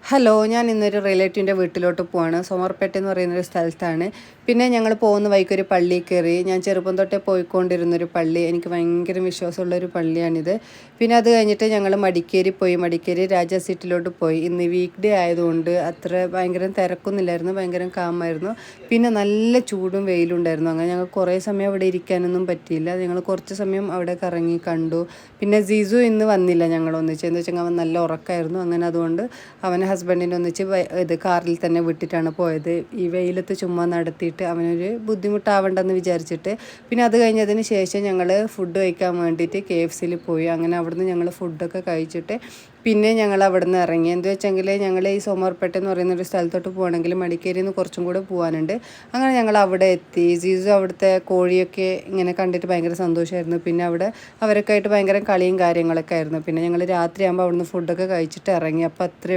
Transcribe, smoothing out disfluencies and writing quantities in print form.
Hello, ഞാൻ ഇന്നൊരു റിലേറ്റീവിൻ്റെ വീട്ടിലോട്ട് പോവാണ്. സോമർപേട്ട എന്ന് പറയുന്നൊരു സ്ഥലത്താണ്. പിന്നെ ഞങ്ങൾ പോകുന്ന വഴിക്കൊരു പള്ളിയിൽ കയറി. ഞാൻ ചെറുപ്പം തൊട്ടേ പോയിക്കൊണ്ടിരുന്നൊരു പള്ളി. എനിക്ക് ഭയങ്കര വിശ്വാസമുള്ളൊരു പള്ളിയാണിത്. പിന്നെ അത് കഴിഞ്ഞിട്ട് ഞങ്ങൾ മടിക്കേരി പോയി. മടിക്കേരി രാജാ സീറ്റിലോട്ട് പോയി. ഇന്ന് വീക്ക് ഡേ ആയതുകൊണ്ട് അത്ര ഭയങ്കര തിരക്കൊന്നുമില്ലായിരുന്നു, ഭയങ്കര കാമായിരുന്നു. പിന്നെ നല്ല ചൂടും വെയിലും ഉണ്ടായിരുന്നു. അങ്ങനെ ഞങ്ങൾ കുറേ സമയം അവിടെ ഇരിക്കാനൊന്നും പറ്റിയില്ല. ഞങ്ങൾ കുറച്ച് സമയം അവിടെ കറങ്ങി കണ്ടു. പിന്നെ ജിസു ഇന്ന് വന്നില്ല ഞങ്ങളൊന്നിച്ച്, എന്ന് വെച്ചാൽ അവൻ നല്ല ഉറക്കമായിരുന്നു. അങ്ങനെ അതുകൊണ്ട് അവനെ ഹസ്ബൻഡിനെ ഒന്നിച്ച് കാറിൽ തന്നെ വിട്ടിട്ടാണ് പോയത്. ഈ വെയിലത്ത് ചുമ്മാ നടത്തിയിട്ട് അവനൊരു ബുദ്ധിമുട്ടാവണ്ടെന്ന് വിചാരിച്ചിട്ട്. പിന്നെ അത് കഴിഞ്ഞതിന് ശേഷം ഞങ്ങൾ ഫുഡ് കഴിക്കാൻ വേണ്ടിയിട്ട് KFCയിൽ പോയി. അങ്ങനെ അവിടുന്ന് ഞങ്ങൾ ഫുഡൊക്കെ കഴിച്ചിട്ട് പിന്നെ ഞങ്ങൾ അവിടെ നിന്ന് ഇറങ്ങി. എന്താ വെച്ചെങ്കിൽ ഞങ്ങൾ ഈ സോമർപേട്ട എന്ന് പറയുന്നൊരു സ്ഥലത്തോട്ട് പോകണമെങ്കിൽ മടിക്കേരിയിൽ നിന്ന് കുറച്ചും കൂടെ പോകാനുണ്ട്. അങ്ങനെ ഞങ്ങൾ അവിടെ എത്തി. ജീസു അവിടുത്തെ കോഴിയൊക്കെ ഇങ്ങനെ കണ്ടിട്ട് ഭയങ്കര സന്തോഷമായിരുന്നു. പിന്നെ അവിടെ അവരൊക്കെ ആയിട്ട് ഭയങ്കര കളിയും കാര്യങ്ങളൊക്കെ ആയിരുന്നു. പിന്നെ ഞങ്ങൾ രാത്രിയാകുമ്പോൾ അവിടുന്ന് ഫുഡൊക്കെ കഴിച്ചിട്ട് ഇറങ്ങി. അപ്പോൾ അത്രയും